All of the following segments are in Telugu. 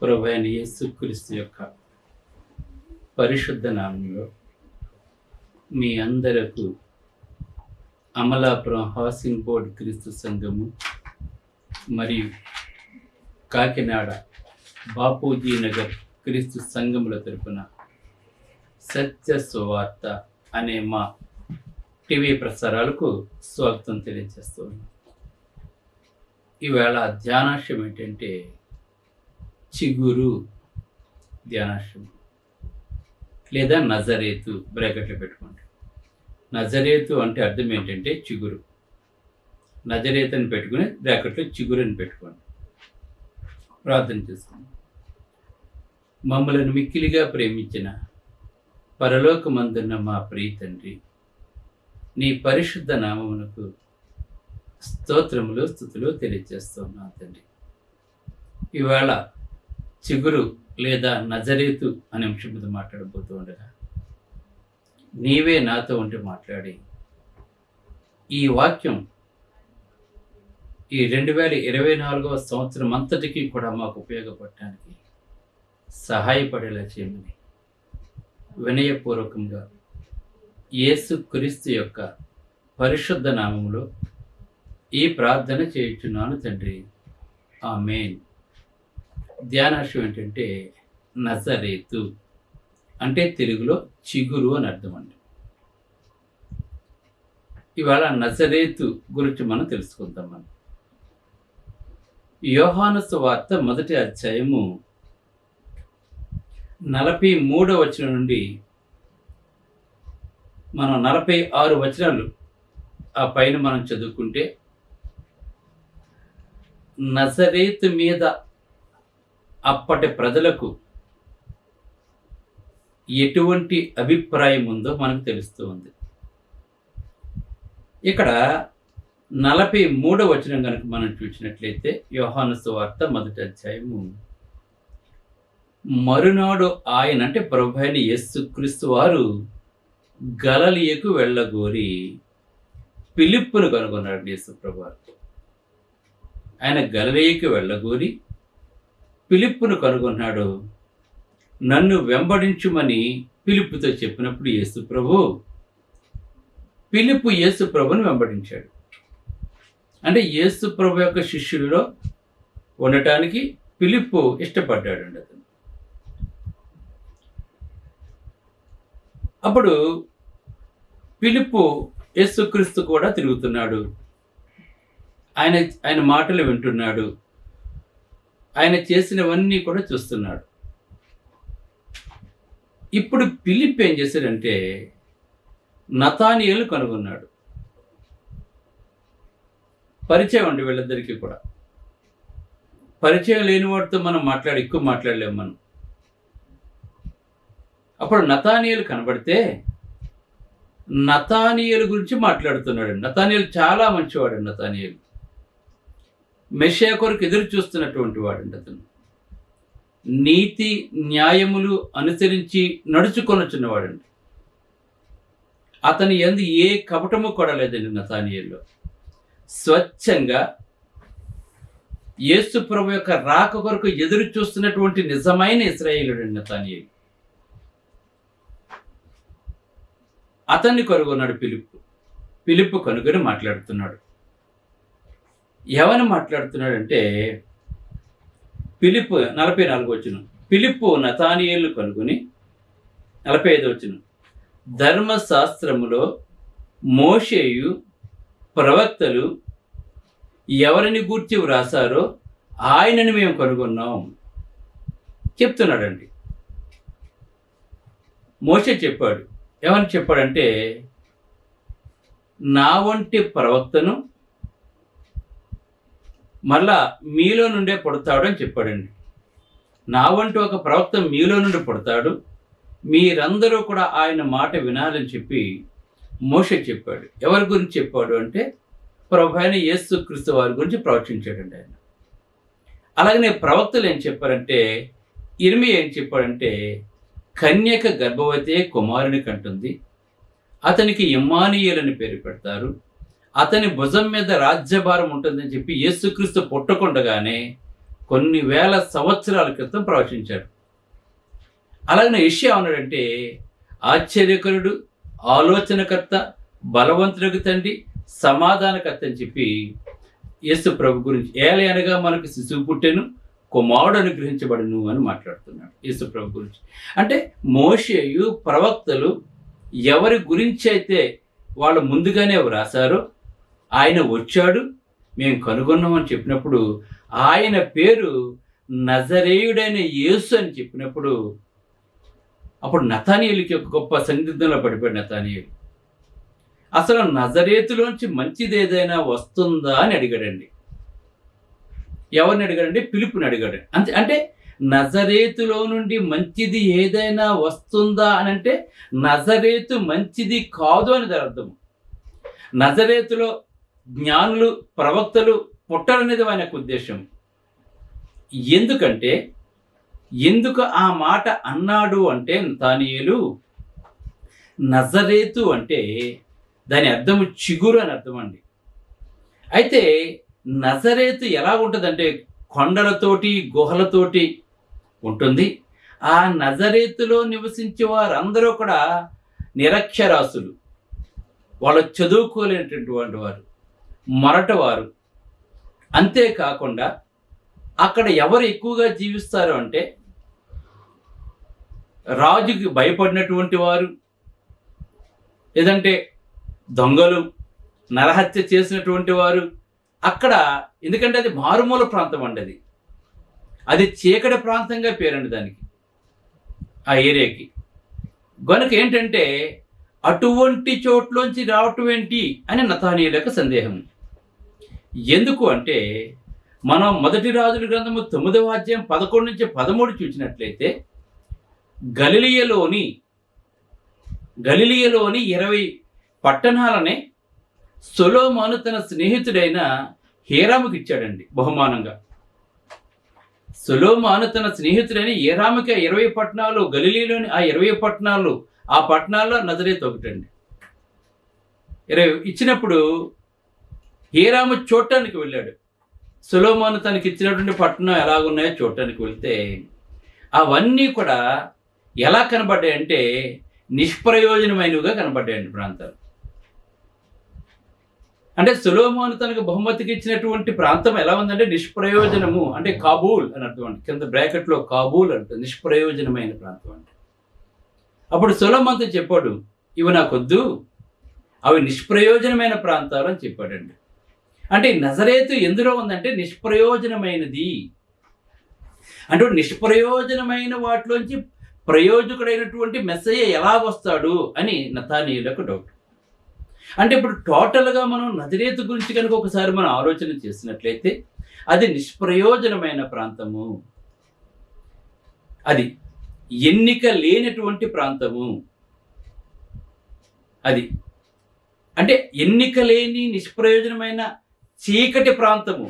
ప్రభువైన యేసుక్రీస్తు యొక్క పరిశుద్ధ నామంలో మీ అందరకు అమలాపురం హౌసింగ్ బోర్డ్ క్రీస్తు సంఘము మరియు కాకినాడ బాపూజీ నగర్ క్రీస్తు సంఘముల తరపున సత్య సువార్త అనే మా టీవీ ప్రసారాలకు స్వాగతం తెలియజేస్తున్నాను. ఈవేళ ధ్యానాంశం ఏంటంటే చిగురు ధ్యానాంశం లేదా నజరేతు, బ్రాకెట్లో పెట్టుకోండి. నజరేతు అంటే అర్థం ఏంటంటే చిగురు. నజరేతు అని పెట్టుకుని బ్రాకెట్లో చిగురు అని పెట్టుకోండి. ప్రార్థన చేసుకోండి. మమ్మలను మిక్కిలిగా ప్రేమించిన పరలోకమందున్న మా ప్రియ తండ్రి, నీ పరిశుద్ధ నామమునకు స్తోత్రములు స్తుతులు తెలియజేస్తున్నాను తండ్రి. ఇవాళ చిగురు లేదా నజరేతు అనే అంశం మీద మాట్లాడబోతూ ఉండగా నీవే నాతో ఉంటే మాట్లాడి ఈ వాక్యం ఈ 2024వ సంవత్సరం అంతటికీ కూడా మాకు ఉపయోగపడటానికి సహాయపడేలా చేయమని వినయపూర్వకంగా యేసుక్రీస్తు యొక్క పరిశుద్ధ నామములో ఈ ప్రార్థన చేయుచున్నాను తండ్రి, ఆమేన్. ధ్యానాంశం ఏంటంటే నజరేతు అంటే తెలుగులో చిగురు అని అర్థం అండి. ఇవాళ నజరేతు గురించి మనం తెలుసుకుందాం. మనం యోహాను సువార్త 1వ అధ్యాయము 43వ వచనం నుండి మనం 46 వచనాలు ఆ పైన మనం చదువుకుంటే నజరేతు మీద అప్పటి ప్రజలకు ఎటువంటి అభిప్రాయం ఉందో మనకు తెలుస్తూ ఉంది. ఇక్కడ 43వ వచనం కనుక మనం చూసినట్లయితే యోహాను సువార్త 1వ అధ్యాయము, మరునాడు ఆయన అంటే ప్రభువైన యేసుక్రీస్తు వారు గలిలయకు వెళ్ళగోరి ఫిలిప్పును కనుగొన్నాడు. యేసుప్రభు వారు ఆయన గలిలయకు వెళ్ళగోరి ఫిలిప్పును కనుగొన్నాడు. నన్ను వెంబడించుమని ఫిలిప్పుతో చెప్పినప్పుడు ఫిలిప్పు యేసుప్రభుని వెంబడించాడు. అంటే యేసుప్రభు యొక్క శిష్యులలో ఉండటానికి ఫిలిప్పు ఇష్టపడ్డాడండి. అతను అప్పుడు ఫిలిప్పు యేసుక్రీస్తు కూడా తిరుగుతున్నాడు. ఆయన మాటలు వింటున్నాడు. ఆయన చేసినవన్నీ కూడా చూస్తున్నాడు. ఇప్పుడు ఫిలిప్ ఏం చేశాడంటే నతానియేలు కనుగొన్నాడు. పరిచయం అండి వీళ్ళిద్దరికీ కూడా. పరిచయం లేని వాడితో మనం ఎక్కువ మాట్లాడలేము మనం. అప్పుడు నతానియేలు కనబడితే నతానియేలు గురించి మాట్లాడుతున్నాడు. నతానియేలు చాలా మంచివాడు. నతానియేలు మెషియా కొరకు ఎదురు చూస్తున్నటువంటి వాడండి. అతను నీతి న్యాయములు అనుసరించి నడుచుకొనొచ్చున్నవాడండి. అతని యందు ఏ కపటము కూడా లేదండి. నతానియేలులో స్వచ్ఛంగా యేసు ప్రభు యొక్క రాక కొరకు ఎదురు చూస్తున్నటువంటి నిజమైన ఇశ్రాయేలుడు నతానియేలు. అతన్ని కనుగొన్నాడు ఫిలిప్పు కనుగొని మాట్లాడుతున్నాడు. ఎవరు మాట్లాడుతున్నాడంటే ఫిలిప్పు 44వ వచనం, ఫిలిప్పు నతానియేలు కనుగొని 45వ వచనం, ధర్మశాస్త్రములో మోషేయు ప్రవక్తలు ఎవరిని గూర్చి వ్రాసారో ఆయనని మేము కనుగొన్నాం చెప్తున్నాడండి. మోషే చెప్పాడు. ఏమని చెప్పాడంటే నా వంటి ప్రవక్తను మళ్ళా మీలో నుండే పుడతాడు అని చెప్పాడండి. నా వంటి ఒక ప్రవక్త మీలో నుండి పుడతాడు, మీరందరూ కూడా ఆయన మాట వినాలని చెప్పి మోషే చెప్పాడు. ఎవరి గురించి చెప్పాడు అంటే ప్రభువైన యేసుక్రీస్తు వారి గురించి ప్రవచించాడండి ఆయన. అలాగనే ప్రవక్తలు ఏం చెప్పారంటే ఇర్మియా ఏం చెప్పాడంటే కన్యక గర్భవతి కుమారుని కంటుంది, అతనికి ఇమ్మానుయేలు అని పేరు పెడతారు, అతని భుజం మీద రాజ్యభారం ఉంటుందని చెప్పి యేసుక్రీస్తు పుట్టకుండగానే కొన్ని వేల సంవత్సరాల క్రితం ప్రవచించాడు. అలాగే యెషయా ఉన్నాడంటే ఆశ్చర్యకరుడు, ఆలోచనకర్త, బలవంతుడికి తండ్రి, సమాధానకర్త అని చెప్పి యేసు ప్రభు గురించి ఏలయనగా మనకు శిశువు పుట్టెను, కుమారుడు అనుగ్రహించబడును అని మాట్లాడుతున్నాడు యేసు ప్రభు గురించి. అంటే మోషేయు ప్రవక్తలు ఎవరి గురించి అయితే వాళ్ళు ముందుగానే వ్రాసారో ఆయన వచ్చాడు, మేము కనుగొన్నామని చెప్పినప్పుడు ఆయన పేరు నజరేయుడైన యేసు అని చెప్పినప్పుడు అప్పుడు నతానీయులకి ఒక గొప్ప సందిగ్ధంలో పడిపోయాడు నతానీయులు. అసలు నజరేతులోంచి మంచిది ఏదైనా వస్తుందా అని అడిగాడండి. ఎవరిని అడిగాడండి? పిలుపుని అడిగాడు. అంటే నజరేతులో నుండి మంచిది ఏదైనా వస్తుందా అని అంటే నజరేతు మంచిది కాదు అని దాని అర్థం. నజరేతులో జ్ఞానులు, ప్రవక్తలు పుట్టరనేది ఆయనకు ఉద్దేశం. ఎందుకు ఆ మాట అన్నాడు అంటే నతానీయేలు, నజరేతు అంటే దాని అర్థము చిగురు అని అర్థం అండి. అయితే నజరేతు ఎలా ఉంటుందంటే కొండలతోటి గుహలతోటి ఉంటుంది. ఆ నజరేతులో నివసించే వారందరూ కూడా నిరక్షరాస్యులు, వాళ్ళు చదువుకోలేనటువంటి వారు, మొరటవారు. అంతేకాకుండా అక్కడ ఎవరు ఎక్కువగా జీవిస్తారు అంటే రాజుకి భయపడినటువంటి వారు, లేదంటే దొంగలు, నరహత్య చేసినటువంటి వారు అక్కడ. ఎందుకంటే అది మారుమూల ప్రాంతం అండి, అది చీకటి ప్రాంతంగా పేరండి దానికి, ఆ ఏరియాకి. కనుక ఏంటంటే అటువంటి చోట్లోంచి రావటం ఏంటి అని నతానీయులకు సందేహం. ఎందుకు అంటే మనం మొదటి రాజుల గ్రంథము 9వ అధ్యాయం 11 నుంచి 13 చూసినట్లయితే గలిలియలోని 20 పట్టణాలనే సొలొమోను తన స్నేహితుడైన హీరాముకి ఇచ్చాడండి బహుమానంగా. సొలొమోను తన స్నేహితుడైన హీరాముకి 20 పట్టణాలు, గలిలీలోని ఆ 20 పట్టణాలు, ఆ పట్టణాల్లో నజరేతు ఒకటండి. 20 ఇచ్చినప్పుడు హీరాము చూడటానికి వెళ్ళాడు. సొలొమోను తనకి ఇచ్చినటువంటి పట్టణం ఎలాగున్నాయో చూడటానికి వెళ్తే అవన్నీ కూడా ఎలా కనబడ్డాయంటే నిష్ప్రయోజనమైనవిగా కనబడ్డాయండి ప్రాంతాలు. అంటే సొలొమోను తనకు బహుమతికి ఇచ్చినటువంటి ప్రాంతం ఎలా ఉందంటే నిష్ప్రయోజనము, అంటే కాబూల్ అని అర్థం అండి. కింద బ్రాకెట్లో కాబూల్ అంటే నిష్ప్రయోజనమైన ప్రాంతం అంటే. అప్పుడు సొలొమోనుతో చెప్పాడు, ఇవి నాకొద్దు, అవి నిష్ప్రయోజనమైన ప్రాంతాలు అని చెప్పాడండి. అంటే నజరేతు ఎందులో ఉందంటే నిష్ప్రయోజనమైనది. అంటే నిష్ప్రయోజనమైన వాటిలోంచి ప్రయోజకుడైనటువంటి మెస్సయ్య ఎలాగొస్తాడు అని నతానీయులకు డౌట్. అంటే ఇప్పుడు టోటల్గా మనం నజరేతు గురించి కనుక ఒకసారి మనం ఆలోచన చేసినట్లయితే అది నిష్ప్రయోజనమైన ప్రాంతము, అది ఎన్నిక లేనటువంటి ప్రాంతము. అది అంటే ఎన్నిక లేని నిష్ప్రయోజనమైన చీకటి ప్రాంతము.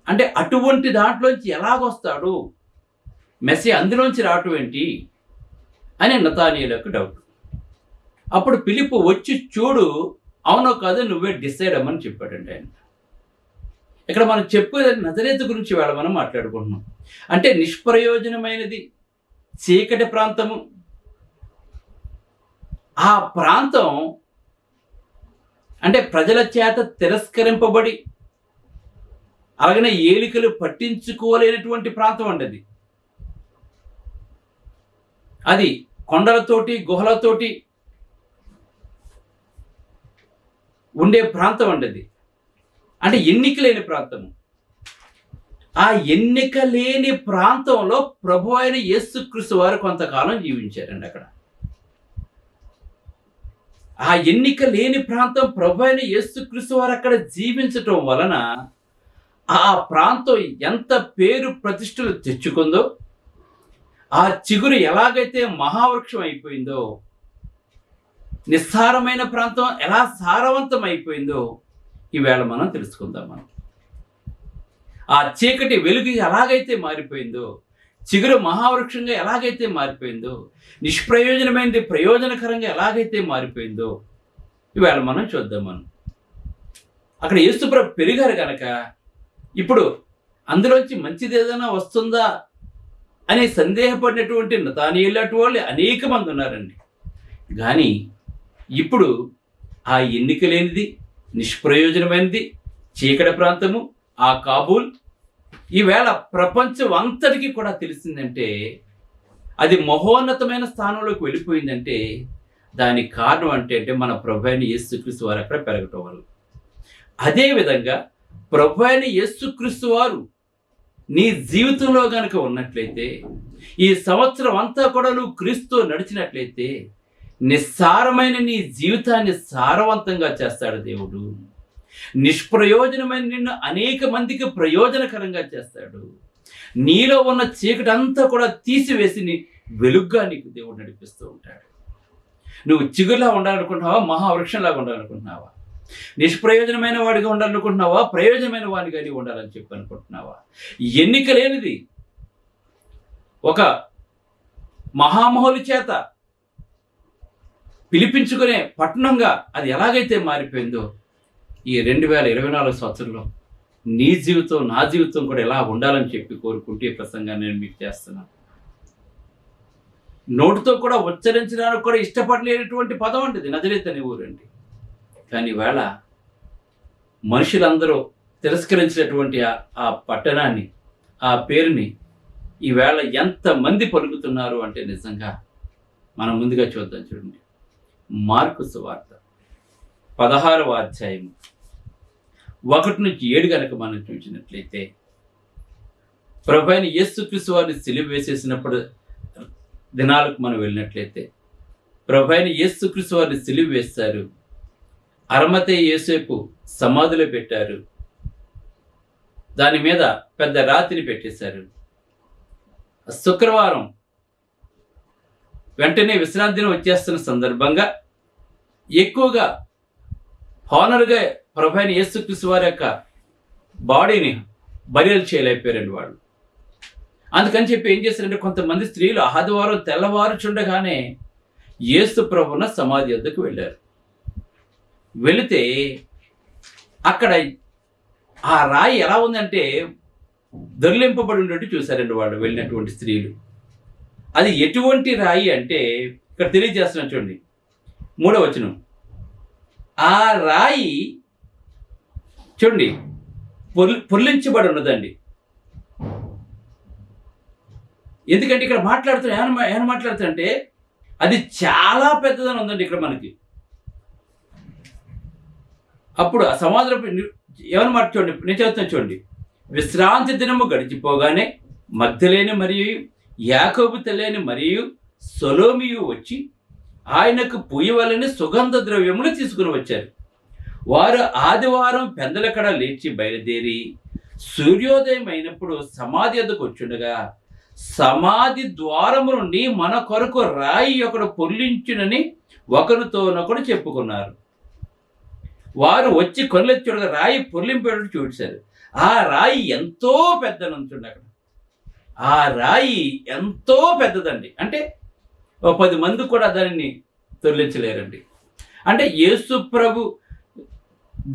అంటే అటువంటి దాంట్లోంచి ఎలాగొస్తాడు మెస్సయ్య, అందులోంచి రావటం ఏంటి అని నతానీయులకు డౌట్. అప్పుడు ఫిలిప్పు వచ్చి చూడు, అవునో కాదు నువ్వే డిసైడ్ అవ్వమని చెప్పాడండి ఆయన. ఇక్కడ మనం చెప్పేది నజరేతు గురించి వేళ మనం మాట్లాడుకుంటున్నాం. అంటే నిష్ప్రయోజనమైనది, చీకటి ప్రాంతము. ఆ ప్రాంతం అంటే ప్రజల చేత తిరస్కరింపబడి అలాగనే ఏలికలు పట్టించుకోలేనటువంటి ప్రాంతం అండి అది. అది కొండలతోటి గుహలతోటి ఉండే ప్రాంతం అండి అది. అంటే ఎన్నిక లేని ప్రాంతము. ఆ ఎన్నిక లేని ప్రాంతంలో ప్రభు అయిన యేసుక్రీస్తు వారు కొంతకాలం జీవించారండి అక్కడ. ఆ ఎన్నిక లేని ప్రాంతం ప్రభు అయిన యేసుక్రీస్తు వారు అక్కడ జీవించటం వలన ఆ ప్రాంతం ఎంత పేరు ప్రతిష్టలు తెచ్చుకుందో, ఆ చిగురు ఎలాగైతే మహావృక్షం అయిపోయిందో, నిస్సారమైన ప్రాంతం ఎలా సారవంతం అయిపోయిందో ఈవేళ మనం తెలుసుకుందాం. మనం ఆ చీకటి వెలుగు ఎలాగైతే మారిపోయిందో, చిగురు మహావృక్షంగా ఎలాగైతే మారిపోయిందో, నిష్ప్రయోజనమైనది ప్రయోజనకరంగా ఎలాగైతే మారిపోయిందో ఈవేళ మనం చూద్దాం. మనం అక్కడ యేసుప్రభు పెరిగారు కనుక ఇప్పుడు అందులోంచి మంచిది ఏదైనా వస్తుందా అని సందేహపడినటువంటి నతానీయులటి వాళ్ళు అనేక మంది ఉన్నారండి. కానీ ఇప్పుడు ఆ ఎన్నిక లేనిది, నిష్ప్రయోజనమైనది చీకటి ప్రాంతము, ఆ కాబూల్ ఈవేళ ప్రపంచం అంతటికీ కూడా తెలిసిందంటే, అది మహోన్నతమైన స్థానంలోకి వెళ్ళిపోయిందంటే దానికి కారణం అంటే మన ప్రభు అయిన యేసుక్రీస్తు వారు అక్కడ పెరగటం వల్ల. అదేవిధంగా ప్రభు అయిన యేసుక్రీస్తు వారు నీ జీవితంలో కనుక ఉన్నట్లయితే, ఈ సంవత్సరం అంతా కూడా నువ్వు క్రీస్తుతో నడిచినట్లయితే నిస్సారమైన నీ జీవితాన్ని సారవంతంగా చేస్తాడు దేవుడు. నిష్ప్రయోజనమైన నిన్ను అనేక మందికి ప్రయోజనకరంగా చేస్తాడు. నీలో ఉన్న చీకటి అంతా కూడా తీసివేసి నీ వెలుగ్గా నీకు దేవుడు నడిపిస్తూ ఉంటాడు. నువ్వు చిగురులా ఉండాలనుకుంటున్నావా, మహావృక్షంలాగా ఉండాలనుకుంటున్నావా, నిష్ప్రయోజనమైన వాడిగా ఉండాలనుకుంటున్నావా, ప్రయోజనమైన వాడిగా నీవు ఉండాలని చెప్పి అనుకుంటున్నావా? ఎన్నిక లేనిది ఒక మహామహుల చేత పిలిపించుకునే పట్టణంగా అది ఎలాగైతే మారిపోయిందో, ఈ 2024 సంవత్సరంలో నీ జీవితం, నా జీవితం కూడా ఎలా ఉండాలని చెప్పి కోరుకుంటూ ఈ ప్రసంగాన్ని నేను మీకు చేస్తున్నాను. నోటితో కూడా ఉచ్చరించడానికి కూడా ఇష్టపడలేనటువంటి పదం అండి ఇది, నజరేతు అనే ఊరండి. కానీ ఈవేళ మనుషులందరూ తిరస్కరించినటువంటి ఆ పట్టణాన్ని, ఆ పేరుని ఈవేళ ఎంతమంది పలుకుతున్నారు అంటే నిజంగా మనం ముందుగా చూద్దాం. చూడండి, మార్కు సువార్త 16వ అధ్యాయం 1-7 కనుక మనం చూసినట్లయితే, ప్రభు అయిన యేసుక్రీస్తు వారిని సిలువ వేసేసినప్పుడు దినాలకు మనం వెళ్ళినట్లయితే, ప్రభు అయిన యేసుక్రీస్తు వారిని సిలువ వేస్తారు. అరమతే యోసేపు సమాధిలో పెట్టారు. దాని మీద పెద్ద రాతిని పెట్టేశారు. శుక్రవారం వెంటనే విశ్రాంతి దినం వచ్చేస్తున్న సందర్భంగా ఎక్కువగా హానర్గా ప్రభు అయిన యేసుక్రీస్తు వారి యొక్క బాడీని బరియలు చేయలేకపోయారండి వాళ్ళు. అందుకని చెప్పి ఏం చేశారంటే, కొంతమంది స్త్రీలు ఆదివారం తెల్లవారుచుండగానే యేసు ప్రభువున సమాధి వద్దకు వెళ్ళారు. వెళితే అక్కడ ఆ రాయి ఎలా ఉందంటే దొర్లింపబడి ఉన్నట్టు చూశారండి వాళ్ళు వెళ్ళినటువంటి స్త్రీలు. అది ఎటువంటి రాయి అంటే ఇక్కడ తెలియజేస్తున్నాను చూడండి, 3వ వచనం. ఆ రాయి చూడండి పొర్లించబడి ఉన్నదండి. ఎందుకంటే ఇక్కడ ఏమైనా మాట్లాడుతుంటే అది చాలా పెద్దదని ఉందండి ఇక్కడ మనకి. అప్పుడు ఆ సమాధిలో ఏమైనా మాట చూడండి, నేను చెప్తాను చూడండి. విశ్రాంతి దినము గడిచిపోగానే మగ్దలేని మరియు యాకోబు తల్లి మరియు సొలోమియు వచ్చి ఆయనకు పూయవలని సుగంధ ద్రవ్యములు తీసుకుని వచ్చారు. వారు ఆదివారం పెందలకడ లేచి బయలుదేరి సూర్యోదయం అయినప్పుడు సమాధి వద్దకు వచ్చుండగా, సమాధి ద్వారము నుండి మన కొరకు రాయి ఒకడు పొర్లించునని ఒకరితోనొకడు చెప్పుకున్నారు. వారు వచ్చి కొనలెత్తి చూడగా రాయి పొర్లింపేటట్టు చూశారు. ఆ రాయి ఎంతో పెద్దనంటుండే. అక్కడ ఆ రాయి ఎంతో పెద్దదండి. అంటే 10 మంది కూడా దానిని తొలగించలేరండి. అంటే యేసు ప్రభు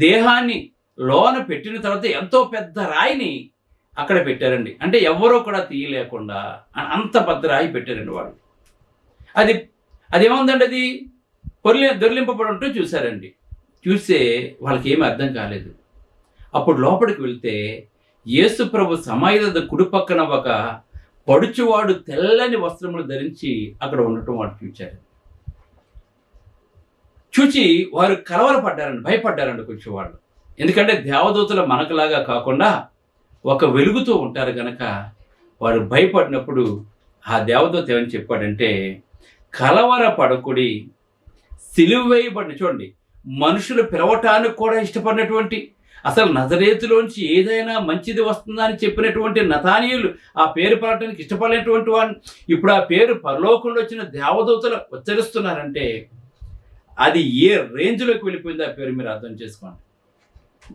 దేహాన్ని లోన పెట్టిన తర్వాత ఎంతో పెద్ద రాయిని అక్కడ పెట్టారండి. అంటే ఎవరో కూడా తీయలేకుండా అంత పెద్ద రాయి పెట్టారండి వాళ్ళు. అదేముందండి, అది దొర్లింపబడి ఉంటూ చూశారండి. చూస్తే వాళ్ళకి ఏమీ అర్థం కాలేదు. అప్పుడు లోపలికి వెళ్తే యేసు ప్రభు సమాధి కుడి పక్కన ఒక పడుచువాడు తెల్లని వస్త్రములు ధరించి అక్కడ ఉండటం వాడు చూచారు. చూచి వారు కలవరపడ్డారండి, భయపడ్డారండి కొంచెం వాళ్ళు. ఎందుకంటే దేవదూతలు మనకులాగా కాకుండా ఒక వెలుగుతూ ఉంటారు కనుక వారు భయపడినప్పుడు ఆ దేవదూత ఏమని చెప్పాడంటే, కలవరపడకుడి, సిలువ వేయబడిన చూడండి, మనుషులు పిలవటానికి కూడా ఇష్టపడినటువంటి, అసలు నజరేతులోంచి ఏదైనా మంచిది వస్తుందా అని చెప్పినటువంటి నతానీయులు ఆ పేరు పడటానికి ఇష్టపడినటువంటి వాడిని ఇప్పుడు ఆ పేరు పరలోకంలో వచ్చిన దేవదూతలు ఉచ్చరిస్తున్నారంటే అది ఏ రేంజ్లోకి వెళ్ళిపోయింది ఆ పేరు, మీరు అర్థం చేసుకోండి.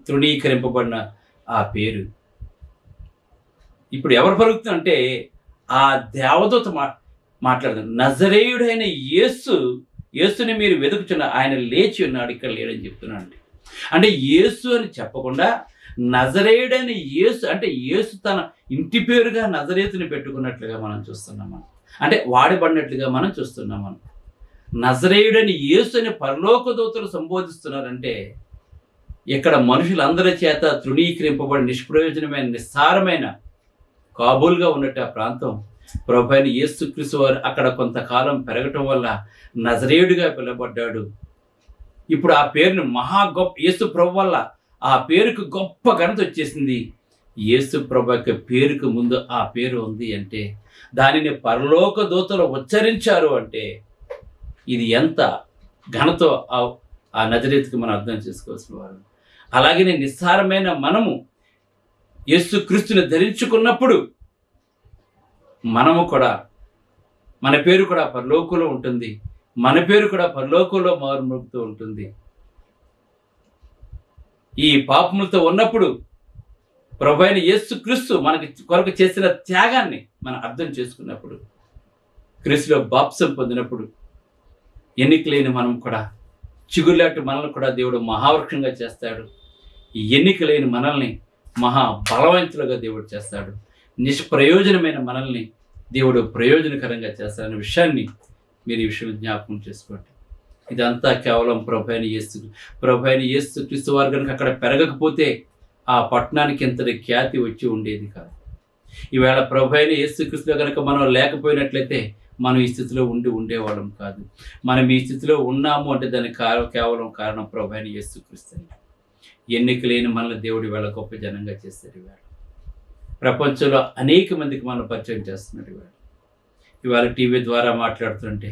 తృణీకరింపబడిన ఆ పేరు ఇప్పుడు ఎవరు పలుకుతుందంటే ఆ దేవదూత మాట్లాడుతుంది. నజరేయుడైన యేసుని మీరు వెతుకుచున్న ఆయన లేచి ఉన్నాడు, ఇక్కడ లేడని చెప్తున్నాడు. అంటే యేసు అని చెప్పకుండా నజరేయుడైన యేసు అంటే యేసు తన ఇంటి పేరుగా నజరేతుని పెట్టుకున్నట్లుగా మనం చూస్తున్నాము. అంటే వాడబడినట్లుగా మనం చూస్తున్నాము. నజరేయుడని యేసు అని పరలోక దూతలు సంబోధిస్తున్నారంటే ఇక్కడ మనుషులందరి చేత తృణీకరింపబడి నిష్ప్రయోజనమైన నిస్సారమైన కాబూల్గా ఉన్నట్టు ఆ ప్రాంతం ప్రభువైన యేసుక్రీస్తు వారు అక్కడ కొంతకాలం పెరగటం వల్ల నజరేయుడిగా పిలువబడ్డాడు. ఇప్పుడు ఆ పేరును యేసు ప్రభు వల్ల ఆ పేరుకు గొప్ప ఘనత వచ్చేసింది. యేసు ప్రభు యొక్క పేరుకు ముందు ఆ పేరు ఉంది అంటే దానిని పరలోక దూతలు ఉచ్చరించారు అంటే ఇది ఎంత ఘనతో ఆ నజరేతుకి మనం అర్థం చేసుకోవాల్సిన వారు. అలాగే నిస్సారమైన మనము యేసుక్రీస్తుని ధరించుకున్నప్పుడు మనము కూడా మన పేరు కూడా పరలోకంలో ఉంటుంది. మన పేరు కూడా పరలోకంలో మారుమోగుతూ ఉంటుంది. ఈ పాపములతో ఉన్నప్పుడు ప్రభువైన యేసుక్రీస్తు మనకి కొరకు చేసిన త్యాగాన్ని మనం అర్థం చేసుకున్నప్పుడు, క్రీస్తులో బాప్సం పొందినప్పుడు ఎన్నికలేని మనం కూడా చిగుర్లాంటి మనల్ని కూడా దేవుడు మహావృక్షంగా చేస్తాడు. ఈ ఎన్నిక లేని మనల్ని మహాబలవంతులుగా దేవుడు చేస్తాడు. నిష్ప్రయోజనమైన మనల్ని దేవుడు ప్రయోజనకరంగా చేస్తాడనే విషయాన్ని మీరు ఈ విషయం జ్ఞాపకం చేసుకోండి. ఇదంతా కేవలం ప్రభువైన యేసుక్రీస్తు వారు కనుక అక్కడ పెరగకపోతే ఆ పట్టణానికి ఎంతటి ఖ్యాతి వచ్చి ఉండేది కాదు. ఈవేళ ప్రభువైన యేసుక్రీస్తులో కనుక మనం లేకపోయినట్లయితే మనం ఈ స్థితిలో ఉండేవాళ్ళం కాదు. మనం ఈ స్థితిలో ఉన్నాము అంటే దానికి కేవలం కారణం ప్రభువైన యేసుక్రీస్తు. ఎన్నిక లేని మనల్ని దేవుడు ఈవేళ గొప్ప జనంగా చేస్తాడు. ఈవేళ ప్రపంచంలో అనేక మందికి మనం పరిచయం చేస్తున్నాడు. ఇవాళ టీవీ ద్వారా మాట్లాడుతుంటే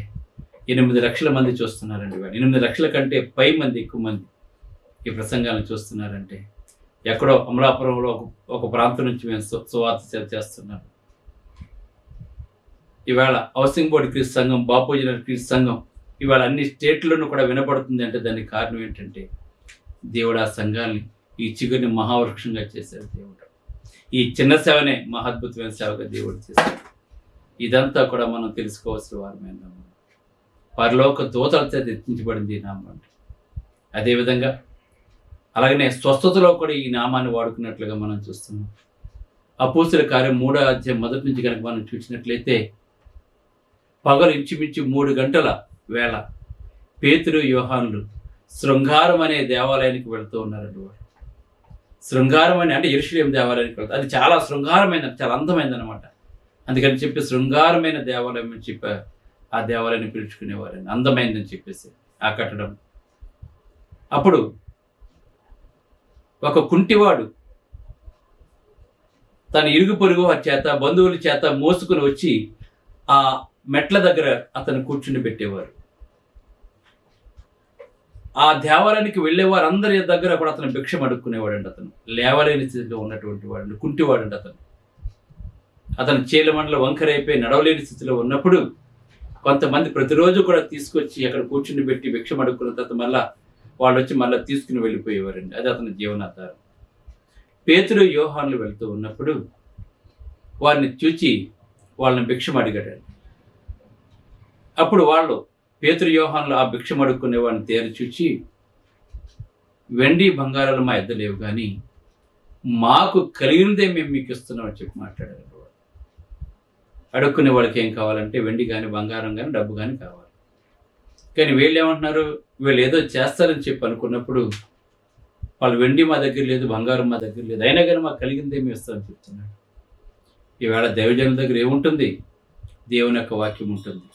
8 లక్షల మంది చూస్తున్నారండి. ఇవాళ 8 లక్షల కంటే ఎక్కువ మంది ఈ ప్రసంగాలను చూస్తున్నారంటే ఎక్కడో అమలాపురంలో ఒక ప్రాంతం నుంచి మేము సువార్త చేస్తున్నాం. ఇవాళ హౌసింగ్ బోర్డు క్రీస్తు సంఘం, బాపూజీ క్రీస్తు సంఘం ఇవాళ అన్ని స్టేట్లోనూ కూడా వినపడుతుంది అంటే దానికి కారణం ఏంటంటే దేవుడు ఆ సంఘాన్ని ఈ చిగురిని మహావృక్షంగా చేశాడు. దేవుడు ఈ చిన్న సేవనే మహాద్భుతమైన సేవగా దేవుడు చేశాడు. ఇదంతా కూడా మనం తెలుసుకోవాల్సిన వారమైన పరలోక దూతలతో ఎత్తించబడింది ఈ నామం. అదేవిధంగా అలాగనే స్వస్థతలో కూడా ఈ నామాన్ని వాడుకున్నట్లుగా మనం చూస్తున్నాం. అపోస్తలుల కార్యం 3వ అధ్యాయం మొదటి నుంచి కనుక మనం చూసినట్లయితే పగలు ఇంచుమించు 3 గంటల వేళ పేతురు యోహానులు శృంగారం అనే దేవాలయానికి వెళుతూ ఉన్నారండి. వాడు శృంగారం అంటే యెరూషలేము దేవాలయానికి వెళ్తారు. అది చాలా శృంగారమైన, చాలా అందమైంది అనమాట. అందుకని చెప్పి శృంగారమైన దేవాలయం అని చెప్పి ఆ దేవాలయాన్ని పిలుచుకునేవారని, అందమైందని చెప్పేసి ఆ కట్టడం. అప్పుడు ఒక కుంటివాడు తన ఇరుగు పొరుగు వారి చేత, బంధువుల చేత మోసుకుని వచ్చి ఆ మెట్ల దగ్గర అతను కూర్చుని పెట్టేవారు. ఆ దేవాలయానికి వెళ్ళే వారందరి దగ్గర కూడా అతను భిక్షం అడుక్కునేవాడండి. అతను లేవలేని స్థితిలో ఉన్నటువంటి వాడు, కుంటివాడండి. అతను చీలమండల వంకరైపోయి నడవలేని స్థితిలో ఉన్నప్పుడు కొంతమంది ప్రతిరోజు కూడా తీసుకొచ్చి అక్కడ కూర్చుని పెట్టి భిక్షం అడుక్కున్న తర్వాత మళ్ళా వాళ్ళు వచ్చి మళ్ళీ తీసుకుని వెళ్ళిపోయేవారండి. అది అతని జీవనాధారం. పేతురు యోహానులు వెళ్తూ ఉన్నప్పుడు వారిని చూచి వాళ్ళని భిక్షం అడిగాడు. అప్పుడు వాళ్ళు పేతురు యోహానులు ఆ భిక్షం అడుక్కునే వాడిని తేరు చూచి, వెండి బంగారాలు మా యొద్ద లేవు కానీ మాకు కలిగినదే మేము మీకు ఇస్తున్నామని చెప్పి మాట్లాడారు. అడుక్కునే వాళ్ళకి ఏం కావాలంటే వెండి కానీ బంగారం కానీ డబ్బు కానీ కావాలి. కానీ వీళ్ళు ఏమంటున్నారు, వీళ్ళు ఏదో చేస్తారని చెప్పి అనుకున్నప్పుడు వాళ్ళు వెండి మా దగ్గర లేదు, బంగారం మా దగ్గర లేదు, అయినా కానీ మాకు కలిగిందే మేము ఇస్తామని చెప్తున్నాడు. ఈవేళ దైవజనుల దగ్గర ఏముంటుంది? దేవుని యొక్క వాక్యం ఉంటుంది,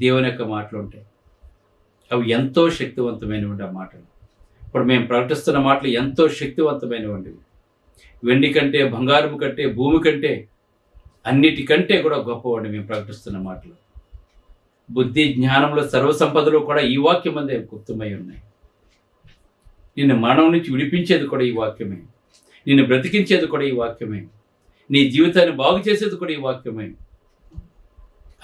దేవుని యొక్క మాటలు ఉంటాయి. అవి ఎంతో శక్తివంతమైనవి ఆ మాటలు. ఇప్పుడు మేము ప్రకటిస్తున్న మాటలు ఎంతో శక్తివంతమైనవండి. వెండి కంటే, బంగారం కంటే, భూమి కంటే, అన్నిటికంటే కూడా గొప్పవాడిని మేము ప్రకటిస్తున్న మాటలు. బుద్ధి జ్ఞానంలో సర్వసంపదలు కూడా ఈ వాక్యం అందే గుప్తమై ఉన్నాయి. నిన్ను మరణం నుంచి విడిపించేది కూడా ఈ వాక్యమే, నిన్ను బ్రతికించేది కూడా ఈ వాక్యమే, నీ జీవితాన్ని బాగు చేసేది కూడా ఈ వాక్యమే,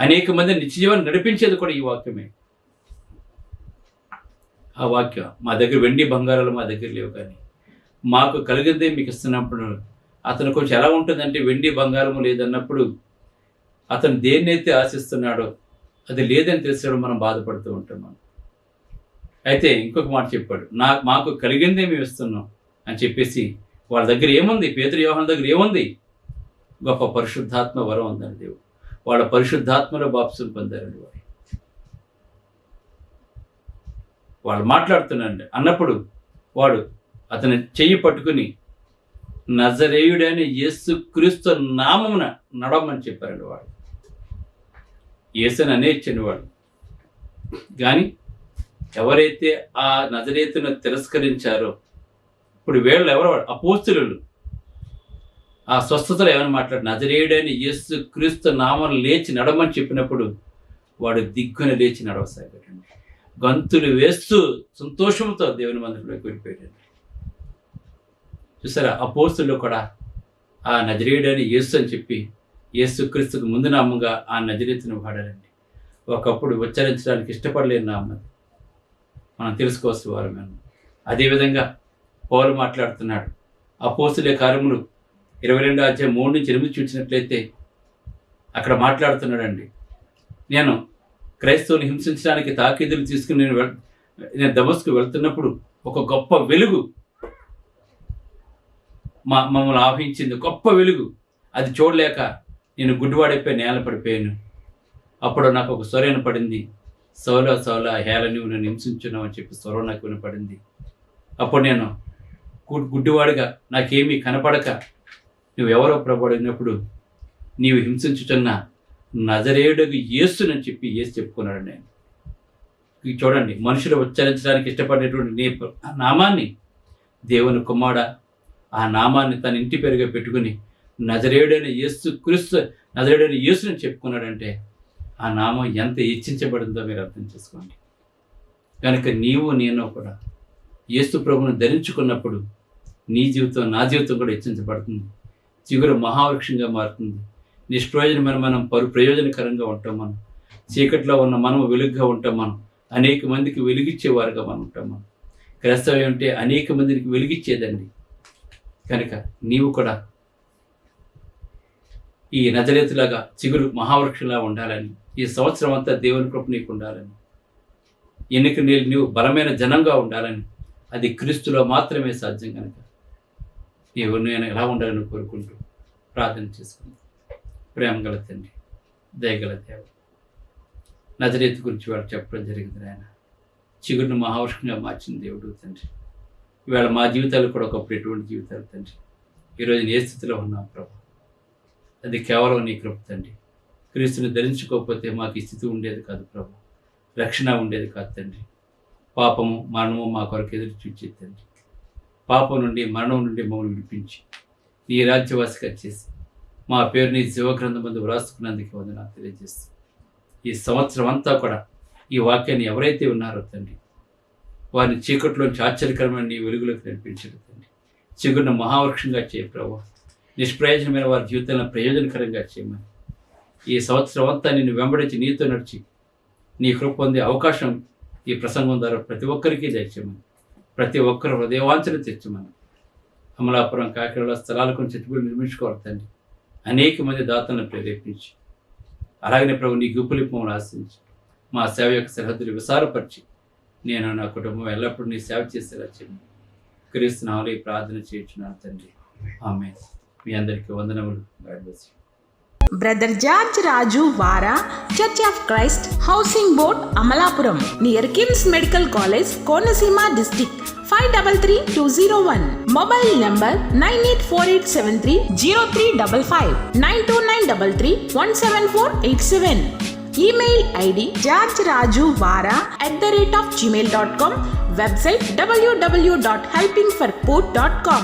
అనేక మంది నిత్యజీవాన్ని నడిపించేది కూడా ఈ వాక్యమే. ఆ వాక్యం మా దగ్గర వెండి బంగారాలు మా దగ్గర లేవు కానీ మాకు కలిగిందే మీకు ఇస్తున్నప్పుడు అతను కొంచెం ఎలా ఉంటుందంటే, వెండి బంగారము లేదన్నప్పుడు అతను దేన్నైతే ఆశిస్తున్నాడో అది లేదని తెలిసాడు మనం బాధపడుతూ ఉంటున్నాం. అయితే ఇంకొక మాట చెప్పాడు, మాకు కలిగిందే మేము ఇస్తున్నాం అని చెప్పేసి వాళ్ళ దగ్గర ఏముంది? పేతురు యోహాను దగ్గర ఏముంది? గొప్ప పరిశుద్ధాత్మ వరం ఉందండి దేవుడు. వాళ్ళ పరిశుద్ధాత్మలో బాప్తిసం పొందారండి. వాళ్ళు మాట్లాడుతున్నారండి. అన్నప్పుడు వాడు అతని చెయ్యి పట్టుకుని నజరేయుడైన యేసుక్రీస్తు నామమున నడవమని చెప్పారండి. వాడు యేసుని అనేచ్చండి వాడు. కానీ ఎవరైతే ఆ నజరేతును తిరస్కరించారో, ఇప్పుడు వీళ్ళు ఎవరు? అపోస్తలులు. ఆ స్వస్థతలో ఏమైనా మాట్లాడు, నజరేయుడైన యేసుక్రీస్తు నామం లేచి నడవమని చెప్పినప్పుడు వాడు దిగ్గున లేచి నడవసాగాడండి. గంతులు వేస్తూ సంతోషంతో దేవుని మందిరంలోకి వెళ్ళిపోయాడు. చూసారా, అపోస్తలులు కూడా ఆ నజరేయుడైన యేసు అని చెప్పి యేసుక్రీస్తుకు ముందు నామంగా ఆ నజరేతును వాడారండి. ఒకప్పుడు ఉచ్చరించడానికి ఇష్టపడలేని నామం మనం తెలుసుకోవచ్చు వారు. మేము అదేవిధంగా పౌలు మాట్లాడుతున్నాడు. అపోస్తలుల కార్యములు 22:3-8 చూసినట్లయితే అక్కడ మాట్లాడుతున్నాడండి. నేను క్రైస్తవుని హింసించడానికి తాకీదులు తీసుకుని నేను దమస్కు వెళ్తున్నప్పుడు ఒక గొప్ప వెలుగు మమ్మల్ని ఆవహించింది. గొప్ప వెలుగు. అది చూడలేక నేను గుడ్డివాడైపోయి నేల పడిపోయాను. అప్పుడు నాకు ఒక స్వరం పడింది, సౌలా సౌలా హేళ నువ్వు నన్ను హింసించున్నావు అని చెప్పి స్వరం నాకు వినపడింది. అప్పుడు నేను గుడ్డివాడిగా నాకేమీ కనపడక నువ్వెవరో ప్రభడినప్పుడు నీవు హింసించుచున్న నజరేయుడగు యేసునని చెప్పి యేసు చెప్పుకున్నాడు. నేను చూడండి, మనుషులు ఉచ్చరించడానికి ఇష్టపడేటువంటి నామాన్ని దేవుని కుమారుడ ఆ నామాన్ని తన ఇంటి పేరుగా పెట్టుకుని నజరేయుడైన యేసుక్రీస్తు నజరేయుడైన యేసుని చెప్పుకున్నాడంటే ఆ నామం ఎంత హెచ్చించబడిందో మీరు అర్థం చేసుకోండి. కనుక నీవు నేను కూడా యేసు ప్రభువును ధరించుకున్నప్పుడు నీ జీవితం నా జీవితం కూడా హెచ్చించబడుతుంది. చిగురు మహావృక్షంగా మారుతుంది. నిష్ప్రయోజనమైన మనం ప్రయోజనకరంగా ఉంటాం. మనం చీకట్లో ఉన్న మనము వెలుగుగా ఉంటాం. మనం అనేక మందికి వెలిగిచ్చేవారుగా మనం ఉంటాం. మనం క్రైస్తవం అంటే అనేక మందికి వెలిగిచ్చేదండి. కనుక నీవు కూడా ఈ నజరేతులాగా చిగురు మహావృక్షంలా ఉండాలని, ఈ సంవత్సరం అంతా దేవుని కృప నీకు ఉండాలని, ఎన్నిక నీవు బలమైన జనంగా ఉండాలని, అది క్రీస్తులో మాత్రమే సాధ్యం. కనుక నీవు నేను ఎలా ఉండాలని కోరుకుంటూ ప్రార్థన చేసుకుంది. ప్రేమ గల తండ్రి, దయగల దేవ, నజరేతు గురించి వాడు చెప్పడం జరిగింది. ఆయన చిగురును మహావృక్షంగా మార్చిన దేవుడు తండ్రి. ఇవాళ మా జీవితాలు కూడా ఒకప్పుడు ఎటువంటి జీవితాలు తండ్రి. ఈరోజు ఏ స్థితిలో ఉన్నాం ప్రభు, అది కేవలం నీ కృప తండ్రి. క్రీస్తుని ధరించుకోకపోతే మాకు ఈ స్థితి ఉండేది కాదు ప్రభు, రక్షణ ఉండేది కాదు తండ్రి. పాపము మరణము మా కొరకు ఎదురు చూచే తండ్రి. పాపం నుండి మరణం నుండి మమ్మల్ని విడిపించి నీ రాజ్యవాసిగా చేసి మా పేరు నీ జీవగ్రంథం ముందు వ్రాసుకున్నందుకు వందనాలు తెలియజేస్తూ ఈ సంవత్సరం అంతా కూడా ఈ వాక్యాన్ని ఎవరైతే ఉన్నారో తండ్రి వారిని చీకట్లోంచి ఆశ్చర్యకరమైన నీ వెలుగులోకి నడిపించడం తండ్రి. చిగురును మహావృక్షంగా చేయ ప్రభు, నిష్ప్రయోజనమైన వారి జీవితాలను ప్రయోజనకరంగా చేయమని ఈ సంవత్సరం అంతా నిన్ను వెంబడించి నీతో నడిచి నీ కృప పొందే అవకాశం ఈ ప్రసంగం ద్వారా ప్రతి ఒక్కరికి దయచేయమని, ప్రతి ఒక్కరు హృదయవాంఛన తెచ్చమని, అమలాపురం కాకినాడ స్థలాల కొంచెం చెట్టుబడి నిర్మించుకోవాలి తండ్రి. అనేక మంది దాతలను ప్రేరేపించి అలాగనే ప్రభు నీ గుప్పులిప్పు మమ్మల్ని ఆశించి మా సేవ యొక్క సరిహద్దులు విసారపరిచి నేను నా కుటుంబం ఎల్లప్పుడూ నీ సేవ చేసేలా చేయమని క్రీస్తు నామములో ఈ ప్రార్థన చేయించున్నాను తండ్రి. ఆమేన్. మీ అందరికీ వందనములు. God bless you. Brother George Raju Vara, church of Christ, housing board, Amalapuram, near KIMS medical college, Konaseema district, 523201. Mobile number 9848730355, 92933174887. Email ID georgerajuvara@gmail.com. Website www.helpingforpoor.com.